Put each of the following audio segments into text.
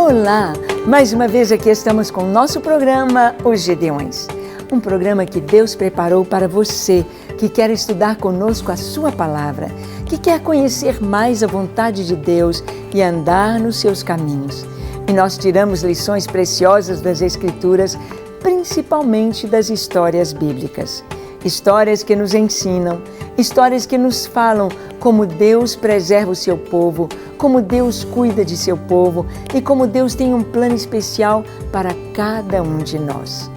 Olá! Mais uma vez aqui estamos com o nosso programa Os Gedeões. Um programa que Deus preparou para você que quer estudar conosco a sua palavra, que quer conhecer mais a vontade de Deus e andar nos seus caminhos. E nós tiramos lições preciosas das Escrituras, principalmente das histórias bíblicas. Histórias que nos ensinam, histórias que nos falam como Deus preserva o seu povo, como Deus cuida de seu povo e como Deus tem um plano especial para cada um de nós.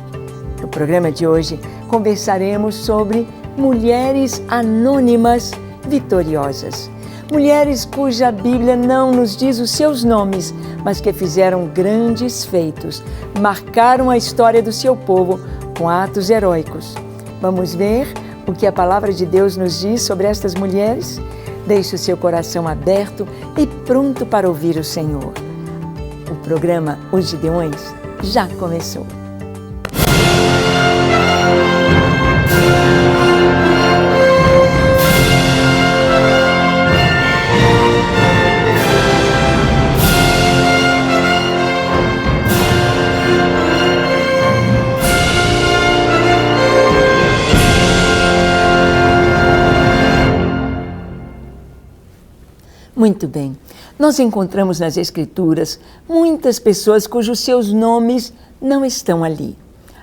No programa de hoje, conversaremos sobre mulheres anônimas vitoriosas. Mulheres cuja Bíblia não nos diz os seus nomes, mas que fizeram grandes feitos, marcaram a história do seu povo com atos heróicos. Vamos ver o que a palavra de Deus nos diz sobre estas mulheres? Deixe o seu coração aberto e pronto para ouvir o Senhor. O programa Os Gedeões já começou. Muito bem, nós encontramos nas Escrituras muitas pessoas cujos seus nomes não estão ali.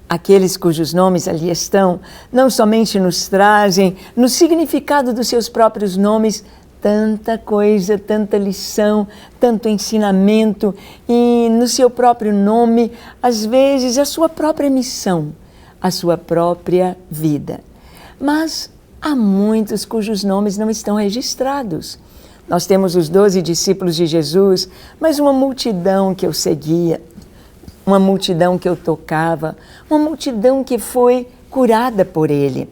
Aqueles cujos nomes ali estão, não somente nos trazem, no significado dos seus próprios nomes, tanta coisa, tanta lição, tanto ensinamento, e no seu próprio nome, às vezes, a sua própria missão, a sua própria vida. Mas há muitos cujos nomes não estão registrados. Nós temos os 12 discípulos de Jesus, mas uma multidão que eu seguia, uma multidão que eu tocava, uma multidão que foi curada por Ele.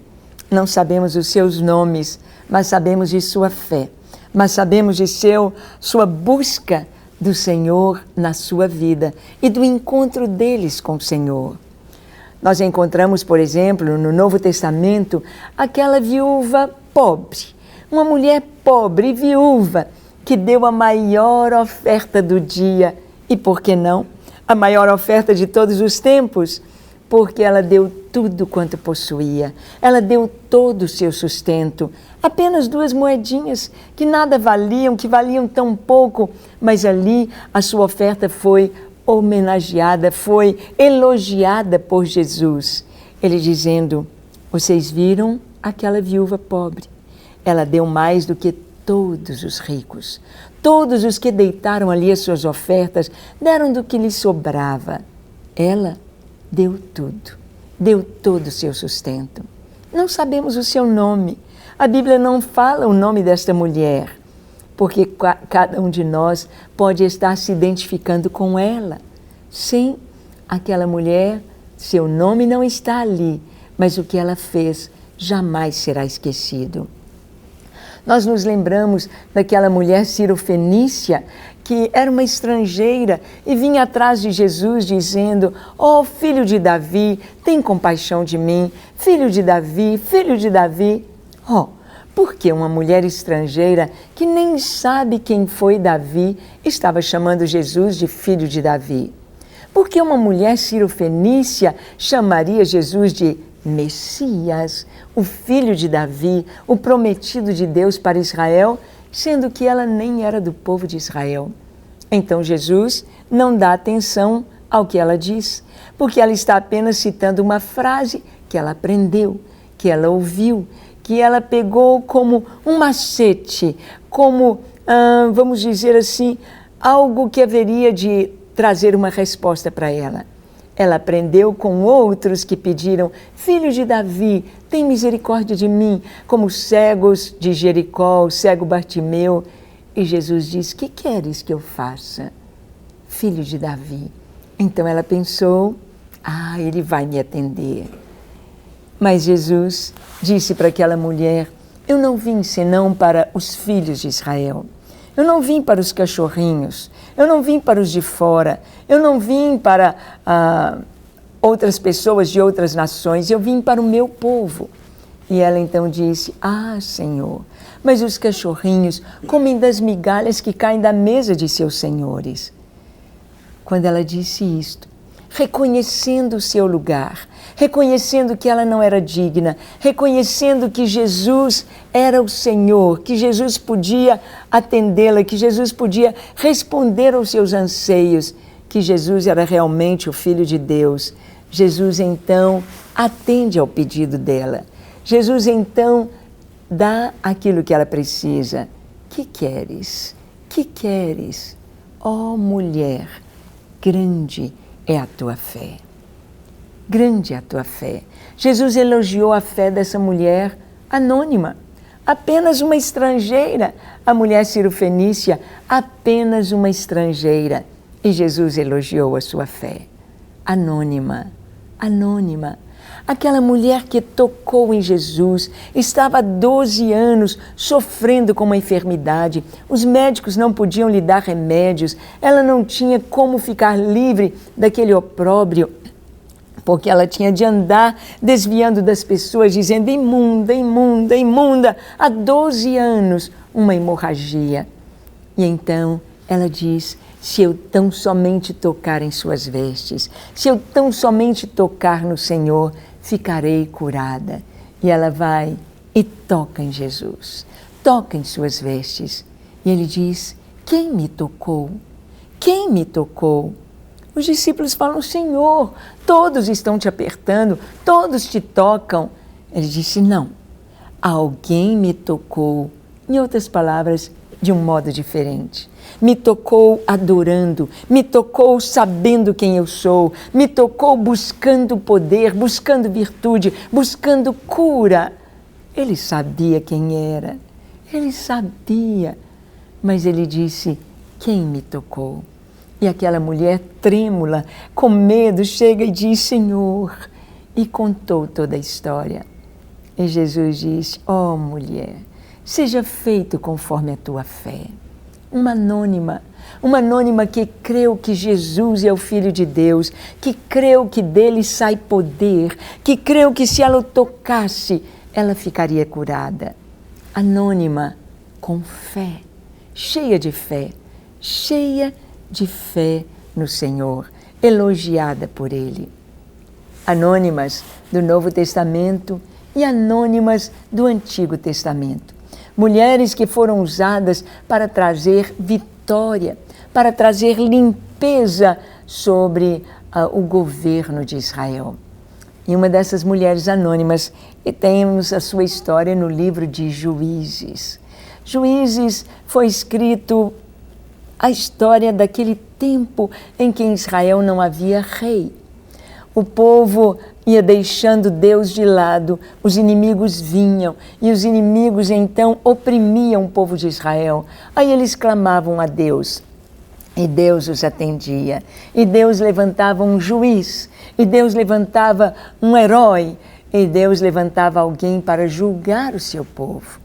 Não sabemos os seus nomes, mas sabemos de sua fé, mas sabemos de sua busca do Senhor na sua vida e do encontro deles com o Senhor. Nós encontramos, por exemplo, no Novo Testamento, aquela viúva pobre, uma mulher pobre e viúva que deu a maior oferta do dia. E por que não? A maior oferta de todos os tempos? Porque ela deu tudo quanto possuía. Ela deu todo o seu sustento. Apenas 2 moedinhas que nada valiam, que valiam tão pouco. Mas ali a sua oferta foi homenageada, foi elogiada por Jesus. Ele dizendo: vocês viram aquela viúva pobre? Ela deu mais do que todos os ricos. Todos os que deitaram ali as suas ofertas deram do que lhes sobrava. Ela deu tudo, deu todo o seu sustento. Não sabemos o seu nome. A Bíblia não fala o nome desta mulher, porque cada um de nós pode estar se identificando com ela. Sim, aquela mulher, seu nome não está ali, mas o que ela fez jamais será esquecido. Nós nos lembramos daquela mulher Cirofenícia, que era uma estrangeira e vinha atrás de Jesus dizendo: ó filho de Davi, tem compaixão de mim, filho de Davi, filho de Davi. Por que uma mulher estrangeira que nem sabe quem foi Davi estava chamando Jesus de filho de Davi? Por que uma mulher Cirofenícia chamaria Jesus de Messias, o filho de Davi, o prometido de Deus para Israel, sendo que ela nem era do povo de Israel? Então Jesus não dá atenção ao que ela diz, porque ela está apenas citando uma frase que ela aprendeu, que ela ouviu, que ela pegou como um macete, como, vamos dizer assim, algo que haveria de trazer uma resposta para ela. Ela aprendeu com outros que pediram: filho de Davi, tem misericórdia de mim, como os cegos de Jericó, o cego Bartimeu. E Jesus diz: que queres que eu faça, filho de Davi? Então ela pensou: ele vai me atender. Mas Jesus disse para aquela mulher: eu não vim senão para os filhos de Israel. Eu não vim para os cachorrinhos, eu não vim para os de fora, eu não vim para outras pessoas de outras nações, eu vim para o meu povo. E ela então disse: Senhor, mas os cachorrinhos comem das migalhas que caem da mesa de seus senhores. quando ela disse isto, reconhecendo o seu lugar, reconhecendo que ela não era digna, reconhecendo que Jesus era o Senhor, que Jesus podia atendê-la, que Jesus podia responder aos seus anseios, que Jesus era realmente o Filho de Deus. Jesus então atende ao pedido dela. Jesus então dá aquilo que ela precisa. Que queres? Que queres? Ó mulher, grande é a tua fé. Grande é a tua fé. Jesus elogiou a fé dessa mulher anônima, apenas uma estrangeira, a mulher cirofenícia, apenas uma estrangeira. E Jesus elogiou a sua fé. Anônima, anônima. Aquela mulher que tocou em Jesus estava há 12 anos sofrendo com uma enfermidade. Os médicos não podiam lhe dar remédios. Ela não tinha como ficar livre daquele opróbrio, porque ela tinha de andar desviando das pessoas, dizendo imunda, imunda, imunda. Há 12 anos, uma hemorragia. E então ela diz, se eu tão somente tocar em suas vestes, se eu tão somente tocar no Senhor, ficarei curada. E ela vai e toca em Jesus, toca em suas vestes. E ele diz, quem me tocou? Quem me tocou? Os discípulos falam, Senhor, todos estão te apertando, todos te tocam. Ele disse, não, alguém me tocou. Em outras palavras, de um modo diferente. Me tocou adorando, me tocou sabendo quem eu sou, me tocou buscando poder, buscando virtude, buscando cura. Ele sabia quem era, ele sabia, mas ele disse, quem me tocou? E aquela mulher trêmula, com medo, chega e diz, Senhor, e contou toda a história. E Jesus diz, ó mulher, seja feito conforme a tua fé. Uma anônima que creu que Jesus é o Filho de Deus, que creu que dele sai poder, que creu que se ela o tocasse, ela ficaria curada. Anônima, com fé, cheia de fé no Senhor, elogiada por Ele. Anônimas do Novo Testamento e anônimas do Antigo Testamento. Mulheres que foram usadas para trazer vitória, para trazer limpeza sobre o governo de Israel. E uma dessas mulheres anônimas, e temos a sua história no livro de Juízes. Juízes foi escrito a história daquele tempo em que em Israel não havia rei. O povo ia deixando Deus de lado, os inimigos vinham e os inimigos então oprimiam o povo de Israel. Aí eles clamavam a Deus e Deus os atendia. E Deus levantava um juiz, e Deus levantava um herói, e Deus levantava alguém para julgar o seu povo.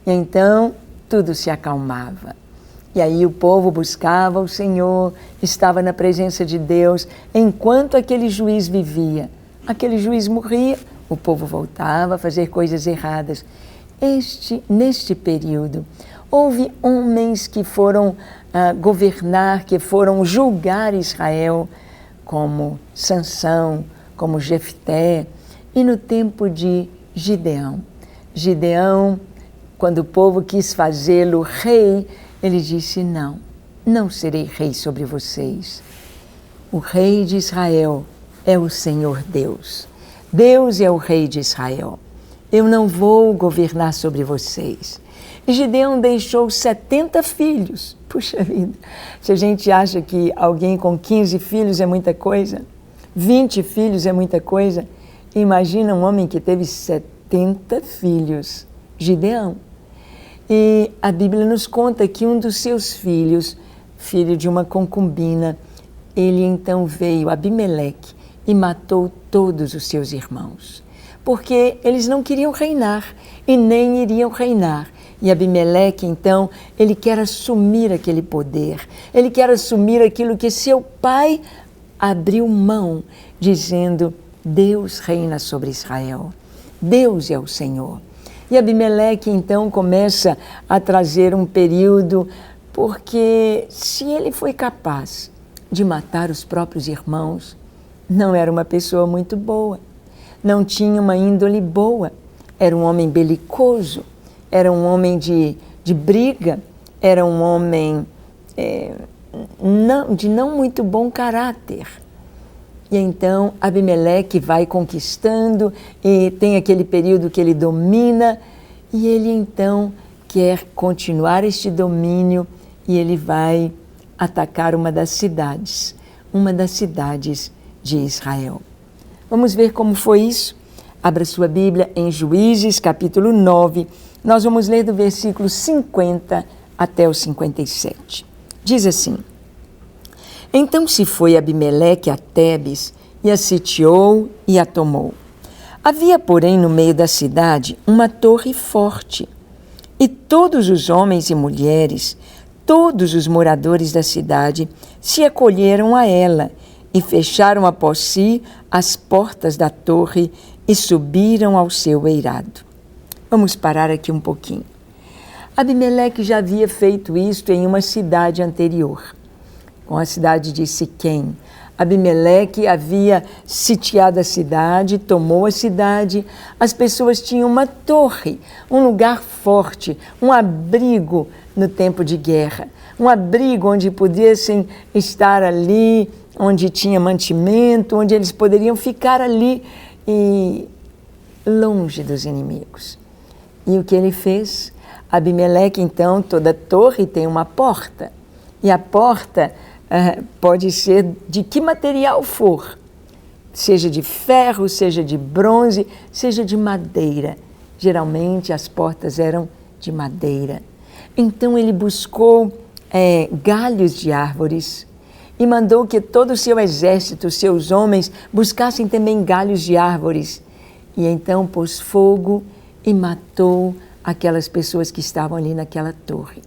E então tudo se acalmava. E aí o povo buscava o Senhor, estava na presença de Deus, enquanto aquele juiz vivia. Aquele juiz morria, o povo voltava a fazer coisas erradas. Neste período, houve homens que foram governar, que foram julgar Israel, como Sansão, como Jefté, e no tempo de Gideão. Gideão, quando o povo quis fazê-lo rei, ele disse, não serei rei sobre vocês. O rei de Israel é o Senhor Deus. Deus é o rei de Israel. Eu não vou governar sobre vocês. E Gideão deixou 70 filhos. Puxa vida, se a gente acha que alguém com 15 filhos é muita coisa, 20 filhos é muita coisa, imagina um homem que teve 70 filhos, Gideão. E a Bíblia nos conta que um dos seus filhos, filho de uma concubina, ele então veio, Abimeleque, e matou todos os seus irmãos, porque eles não queriam reinar e nem iriam reinar. E Abimeleque, então, ele quer assumir aquele poder, ele quer assumir aquilo que seu pai abriu mão, dizendo, Deus reina sobre Israel, Deus é o Senhor. E Abimeleque, então, começa a trazer um período, porque se ele foi capaz de matar os próprios irmãos. Não era uma pessoa muito boa, não tinha uma índole boa, era um homem belicoso, era um homem de briga, era um homem de não muito bom caráter. E então Abimeleque vai conquistando e tem aquele período que ele domina e ele então quer continuar este domínio e ele vai atacar uma das cidades de Israel. Vamos ver como foi isso? Abra sua Bíblia em Juízes, capítulo 9. Nós vamos ler do versículo 50 até o 57. Diz assim: Então se foi Abimeleque a Tebes e a sitiou e a tomou. Havia, porém, no meio da cidade uma torre forte, e todos os homens e mulheres, todos os moradores da cidade, se acolheram a ela e fecharam após si as portas da torre e subiram ao seu eirado. Vamos parar aqui um pouquinho. Abimeleque já havia feito isto em uma cidade anterior, com a cidade de Siquém. Abimeleque havia sitiado a cidade, tomou a cidade, as pessoas tinham uma torre, um lugar forte, um abrigo no tempo de guerra, um abrigo onde pudessem estar ali, onde tinha mantimento, onde eles poderiam ficar ali e longe dos inimigos. E o que ele fez? Abimeleque, então, toda torre tem uma porta, e a porta pode ser de que material for, seja de ferro, seja de bronze, seja de madeira. Geralmente as portas eram de madeira. Então ele buscou galhos de árvores e mandou que todo o seu exército, seus homens, buscassem também galhos de árvores. E então pôs fogo e matou aquelas pessoas que estavam ali naquela torre.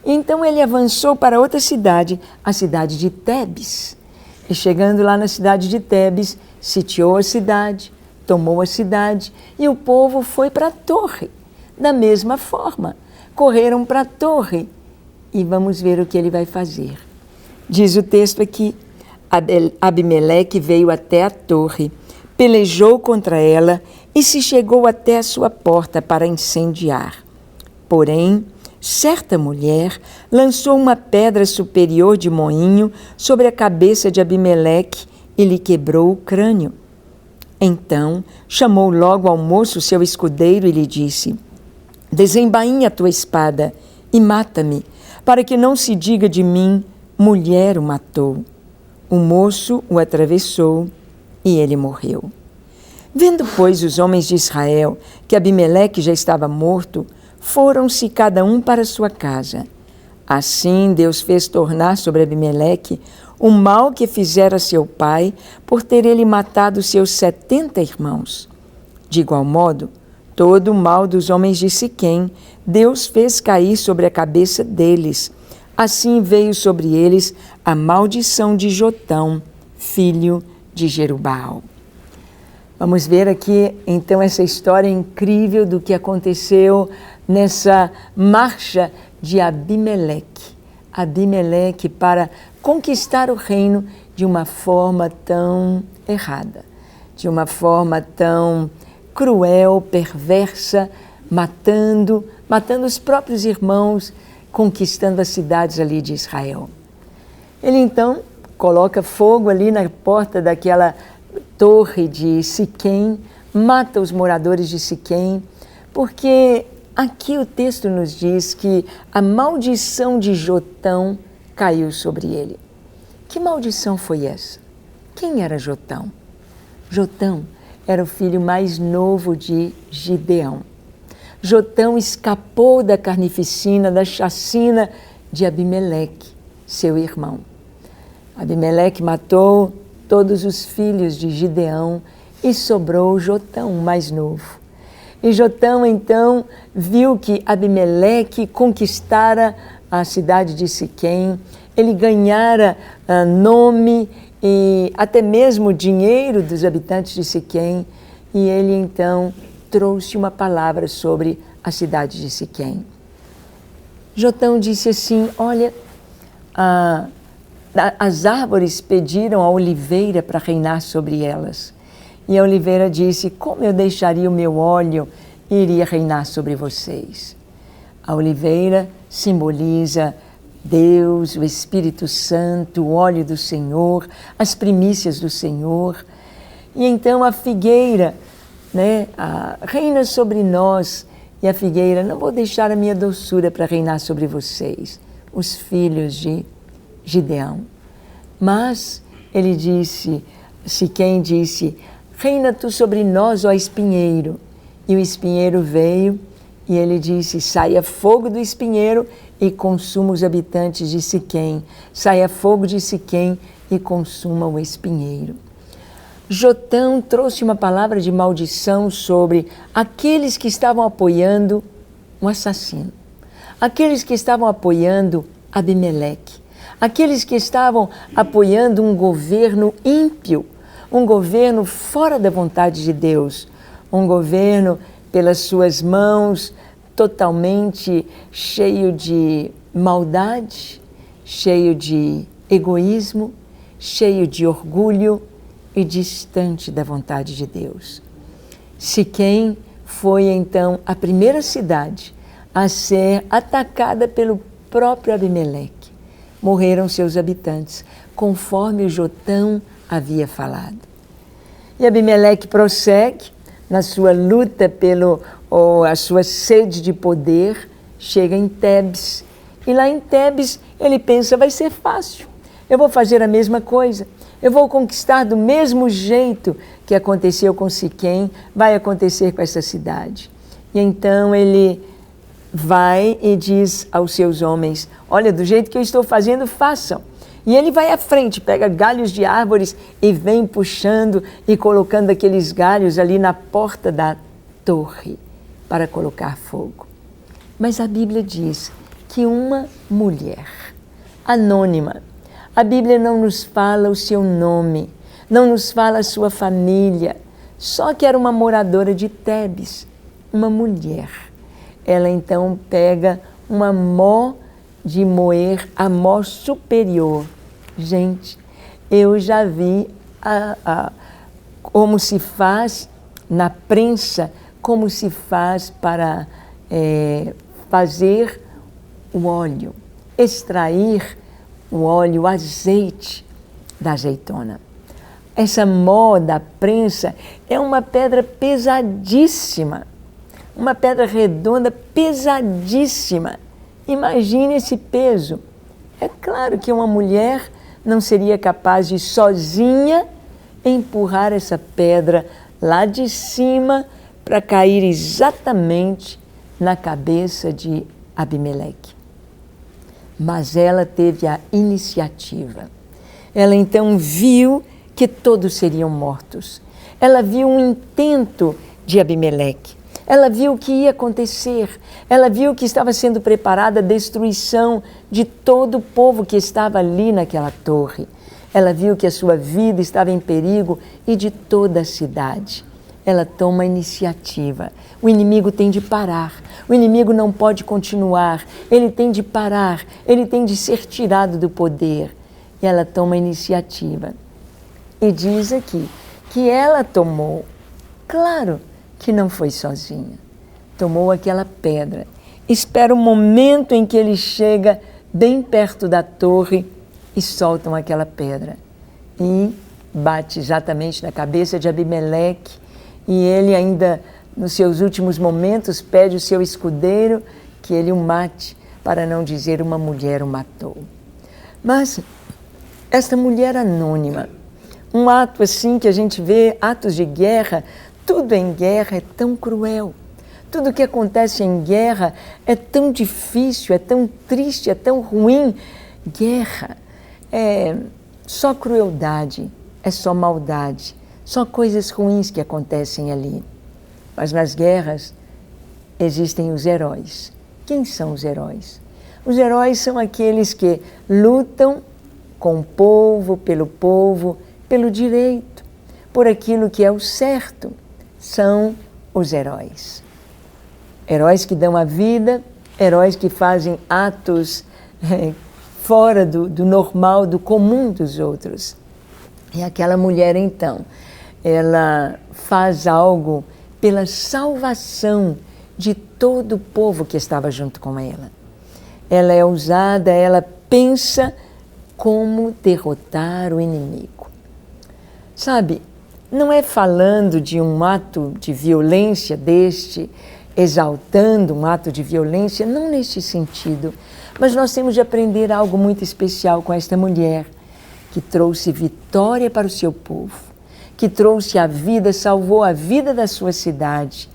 Então ele avançou para outra cidade, a cidade de Tebes. E chegando lá na cidade de Tebes, sitiou a cidade, tomou a cidade e o povo foi para a torre. Da mesma forma, correram para a torre. E vamos ver o que ele vai fazer. Diz o texto aqui: Abimeleque veio até a torre, pelejou contra ela e se chegou até a sua porta para incendiar. Porém, certa mulher lançou uma pedra superior de moinho sobre a cabeça de Abimeleque e lhe quebrou o crânio. Então chamou logo ao moço seu escudeiro e lhe disse: Desembainha a tua espada e mata-me, para que não se diga de mim, mulher o matou. O moço o atravessou e ele morreu. Vendo, pois, os homens de Israel que Abimeleque já estava morto, foram-se cada um para sua casa. Assim Deus fez tornar sobre Abimeleque o mal que fizera seu pai, por ter ele matado seus 70 irmãos. De igual modo, todo o mal dos homens de Siquém, Deus fez cair sobre a cabeça deles. Assim veio sobre eles a maldição de Jotão, filho de Jerubbaal. Vamos ver aqui, então, essa história incrível do que aconteceu nessa marcha de Abimeleque. Abimeleque para conquistar o reino de uma forma tão errada, de uma forma tão cruel, perversa, matando os próprios irmãos, conquistando as cidades ali de Israel. Ele então coloca fogo ali na porta daquela torre de Siquém, mata os moradores de Siquém, porque aqui o texto nos diz que a maldição de Jotão caiu sobre ele. Que maldição foi essa? Quem era Jotão? Jotão era o filho mais novo de Gideão. Jotão escapou da carnificina, da chacina de Abimeleque, seu irmão. Abimeleque matou todos os filhos de Gideão e sobrou Jotão, o mais novo. E Jotão, então, viu que Abimeleque conquistara a cidade de Siquém, ele ganhara nome e até mesmo dinheiro dos habitantes de Siquém, e ele, então, trouxe uma palavra sobre a cidade de Siquém. Jotão disse assim: olha, as árvores pediram a oliveira para reinar sobre elas. E a oliveira disse: como eu deixaria o meu óleo e iria reinar sobre vocês? A oliveira simboliza Deus, o Espírito Santo, o óleo do Senhor, as primícias do Senhor. E então a figueira, né, reina sobre nós. E a figueira: não vou deixar a minha doçura para reinar sobre vocês, os filhos de Gideão. Mas ele disse, Siquém disse: reina tu sobre nós, ó espinheiro. E o espinheiro veio e ele disse: saia fogo do espinheiro e consuma os habitantes de Siquém. Saia fogo de Siquém e consuma o espinheiro. Jotão trouxe uma palavra de maldição sobre aqueles que estavam apoiando um assassino, aqueles que estavam apoiando Abimeleque, aqueles que estavam apoiando um governo ímpio, um governo fora da vontade de Deus, um governo pelas suas mãos totalmente cheio de maldade, cheio de egoísmo, cheio de orgulho e distante da vontade de Deus. Siquém foi então a primeira cidade a ser atacada pelo próprio Abimeleque. Morreram seus habitantes, conforme o Jotão havia falado. E Abimeleque prossegue na sua luta a sua sede de poder, chega em Tebes. E lá em Tebes ele pensa: vai ser fácil, eu vou fazer a mesma coisa. Eu vou conquistar do mesmo jeito que aconteceu com Siquém, vai acontecer com essa cidade. E então ele vai e diz aos seus homens: olha, do jeito que eu estou fazendo, façam. E ele vai à frente, pega galhos de árvores e vem puxando e colocando aqueles galhos ali na porta da torre para colocar fogo. Mas a Bíblia diz que uma mulher anônima, a Bíblia não nos fala o seu nome, não nos fala a sua família, só que era uma moradora de Tebes, uma mulher. Ela então pega uma mó de moer, a mó superior. Gente, eu já vi como se faz na prensa, como se faz para fazer o óleo, extrair o óleo, o azeite da azeitona. Essa mó da prensa é uma pedra pesadíssima, uma pedra redonda pesadíssima. Imagine esse peso. É claro que uma mulher não seria capaz de sozinha empurrar essa pedra lá de cima para cair exatamente na cabeça de Abimeleque. Mas ela teve a iniciativa. Ela então viu que todos seriam mortos. Ela viu um intento de Abimeleque. Ela viu o que ia acontecer. Ela viu que estava sendo preparada a destruição de todo o povo que estava ali naquela torre. Ela viu que a sua vida estava em perigo e de toda a cidade. Ela toma a iniciativa. O inimigo tem de parar. O inimigo não pode continuar. Ele tem de parar. Ele tem de ser tirado do poder. E ela toma a iniciativa. E diz aqui que ela tomou. Claro que não foi sozinha. Tomou aquela pedra. Espera o momento em que ele chega bem perto da torre e soltam aquela pedra. E bate exatamente na cabeça de Abimeleque. E ele ainda, nos seus últimos momentos, pede o seu escudeiro que ele o mate, para não dizer uma mulher o matou. Mas esta mulher anônima, um ato assim que a gente vê, atos de guerra, tudo em guerra é tão cruel. Tudo que acontece em guerra é tão difícil, é tão triste, é tão ruim. Guerra é só crueldade, é só maldade. Só coisas ruins que acontecem ali. Mas nas guerras existem os heróis. Quem são os heróis? Os heróis são aqueles que lutam com o povo, pelo direito, por aquilo que é o certo. São os heróis. Heróis que dão a vida, heróis que fazem atos fora do normal, do comum dos outros. E aquela mulher, então, ela faz algo pela salvação de todo o povo que estava junto com ela. Ela é ousada, ela pensa como derrotar o inimigo. Sabe, não é falando de um ato de violência deste, exaltando um ato de violência, não neste sentido, mas nós temos de aprender algo muito especial com esta mulher, que trouxe vitória para o seu povo, que trouxe a vida, salvou a vida da sua cidade,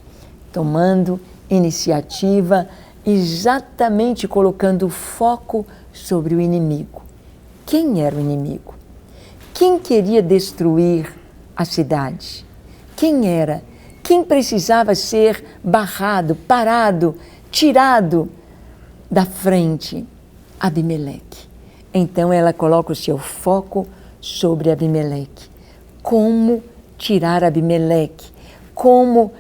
tomando iniciativa, exatamente colocando o foco sobre o inimigo. Quem era o inimigo? Quem queria destruir a cidade? Quem era? Quem precisava ser barrado, parado, tirado da frente? Abimeleque. Então ela coloca o seu foco sobre Abimeleque. Como tirar Abimeleque? Como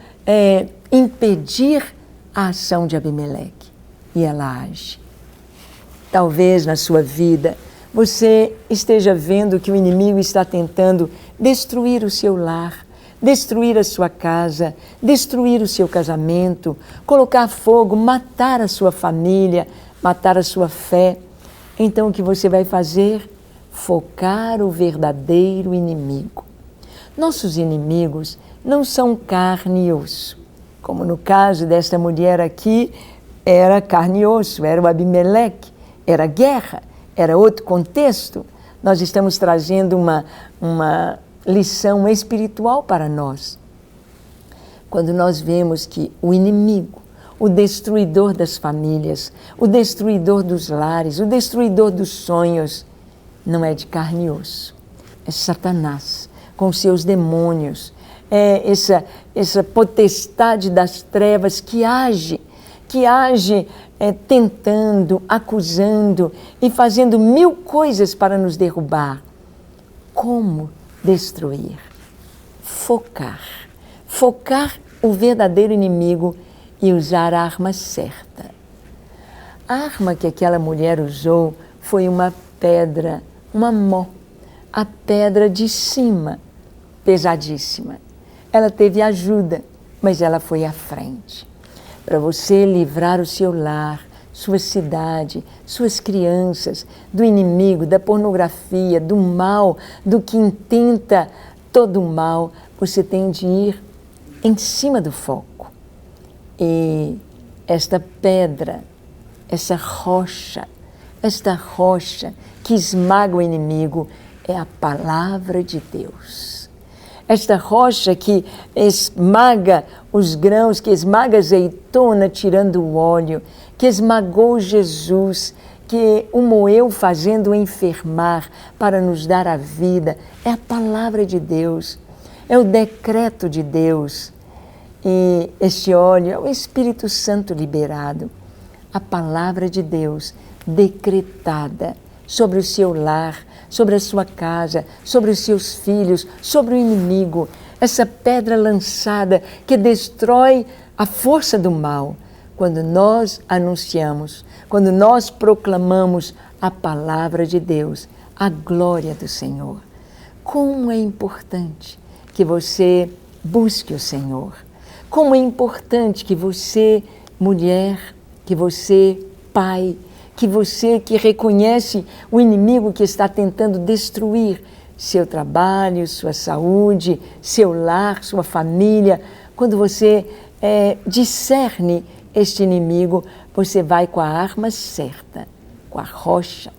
impedir a ação de Abimeleque? E ela age. Talvez na sua vida você esteja vendo que o inimigo está tentando destruir o seu lar, destruir a sua casa, destruir o seu casamento, colocar fogo, matar a sua família, matar a sua fé. Então o que você vai fazer? Focar o verdadeiro inimigo. Nossos inimigos não são carne e osso. Como no caso desta mulher aqui, era carne e osso, era o Abimeleque, era guerra, era outro contexto. Nós estamos trazendo uma lição espiritual para nós. Quando nós vemos que o inimigo, o destruidor das famílias, o destruidor dos lares, o destruidor dos sonhos, não é de carne e osso, é Satanás, com seus demônios, é essa potestade das trevas que age tentando, acusando e fazendo mil coisas para nos derrubar. Como destruir? Focar o verdadeiro inimigo e usar a arma certa. A arma que aquela mulher usou foi uma pedra, uma mó, a pedra de cima, pesadíssima. Ela teve ajuda, mas ela foi à frente. Para você livrar o seu lar, sua cidade, suas crianças, do inimigo, da pornografia, do mal, do que intenta todo o mal, você tem de ir em cima do foco. E esta pedra, esta rocha que esmaga o inimigo é a palavra de Deus. Esta rocha que esmaga os grãos, que esmaga a azeitona tirando o óleo, que esmagou Jesus, que o moeu fazendo-o enfermar para nos dar a vida, é a palavra de Deus, é o decreto de Deus. E este óleo é o Espírito Santo liberado, a palavra de Deus decretada sobre o seu lar, sobre a sua casa, sobre os seus filhos, sobre o inimigo. Essa pedra lançada que destrói a força do mal. Quando nós anunciamos, quando nós proclamamos a palavra de Deus, a glória do Senhor. Como é importante que você busque o Senhor. Como é importante que você, mulher, que você, pai, que você que reconhece o inimigo que está tentando destruir seu trabalho, sua saúde, seu lar, sua família. Quando você discerne este inimigo, você vai com a arma certa, com a rocha,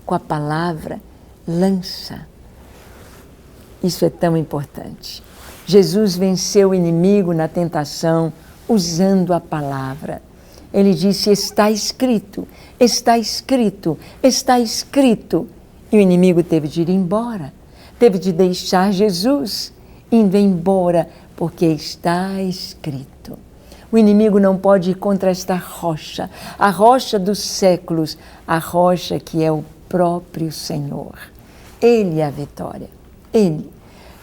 com a palavra, lança. Isso é tão importante. Jesus venceu o inimigo na tentação usando a palavra. Ele disse, está escrito, está escrito, está escrito. E o inimigo teve de ir embora, teve de deixar Jesus indo embora, porque está escrito. O inimigo não pode ir contra esta rocha, a rocha dos séculos, a rocha que é o próprio Senhor. Ele é a vitória, Ele.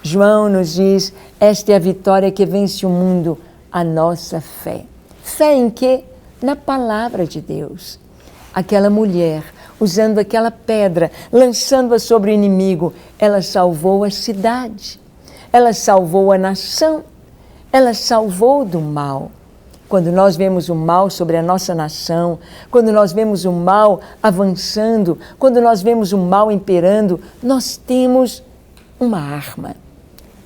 João nos diz, esta é a vitória que vence o mundo, a nossa fé. Fé em quê? Na palavra de Deus. Aquela mulher usando aquela pedra, lançando-a sobre o inimigo, ela salvou a cidade, ela salvou a nação, ela salvou do mal. Quando nós vemos o mal sobre a nossa nação, quando nós vemos o mal avançando, quando nós vemos o mal imperando, nós temos uma arma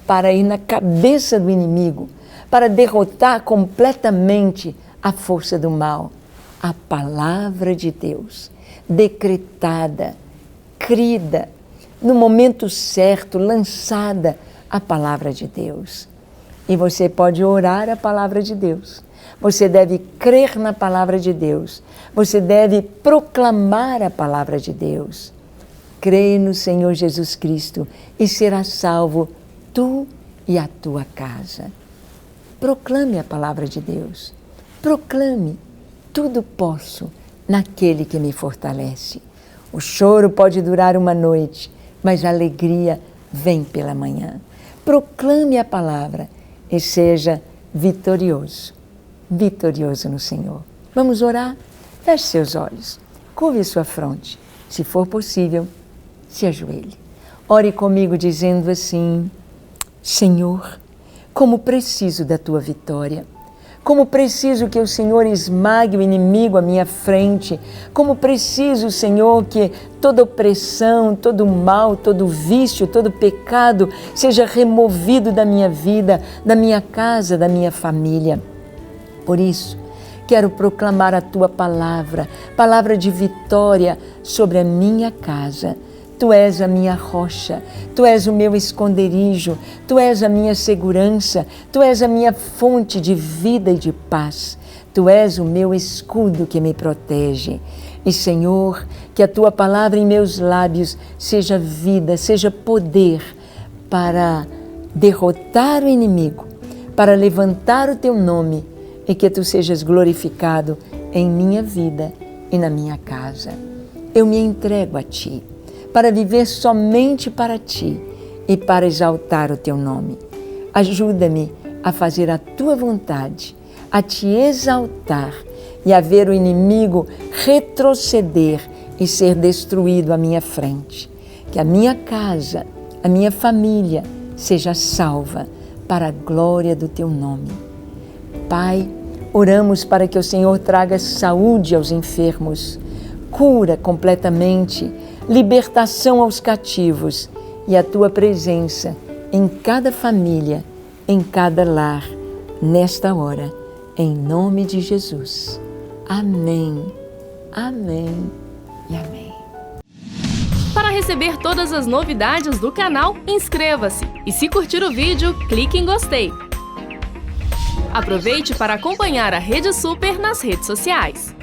para ir na cabeça do inimigo, para derrotar completamente a força do mal. A palavra de Deus, decretada, crida, no momento certo, lançada a palavra de Deus. E você pode orar a palavra de Deus. Você deve crer na palavra de Deus. Você deve proclamar a palavra de Deus. Crê no Senhor Jesus Cristo e serás salvo tu e a tua casa. Proclame a palavra de Deus. Proclame, tudo posso naquele que me fortalece. O choro pode durar uma noite, mas a alegria vem pela manhã. Proclame a palavra e seja vitorioso, vitorioso no Senhor. Vamos orar? Feche seus olhos, curve sua fronte. Se for possível, se ajoelhe. Ore comigo dizendo assim: Senhor, como preciso da tua vitória. Como preciso que o Senhor esmague o inimigo à minha frente. Como preciso, Senhor, que toda opressão, todo mal, todo vício, todo pecado seja removido da minha vida, da minha casa, da minha família. Por isso, quero proclamar a tua palavra, palavra de vitória sobre a minha casa. Tu és a minha rocha, Tu és o meu esconderijo, Tu és a minha segurança, Tu és a minha fonte de vida e de paz. Tu és o meu escudo que me protege. E, Senhor, que a Tua palavra em meus lábios seja vida, seja poder para derrotar o inimigo, para levantar o Teu nome e que Tu sejas glorificado em minha vida e na minha casa. Eu me entrego a Ti, para viver somente para Ti e para exaltar o Teu nome. Ajuda-me a fazer a Tua vontade, a Te exaltar e a ver o inimigo retroceder e ser destruído à minha frente. Que a minha casa, a minha família seja salva para a glória do Teu nome. Pai, oramos para que o Senhor traga saúde aos enfermos, cura completamente, libertação aos cativos e a Tua presença em cada família, em cada lar, nesta hora, em nome de Jesus. Amém, amém e amém. Para receber todas as novidades do canal, inscreva-se e se curtir o vídeo, clique em gostei. Aproveite para acompanhar a Rede Super nas redes sociais.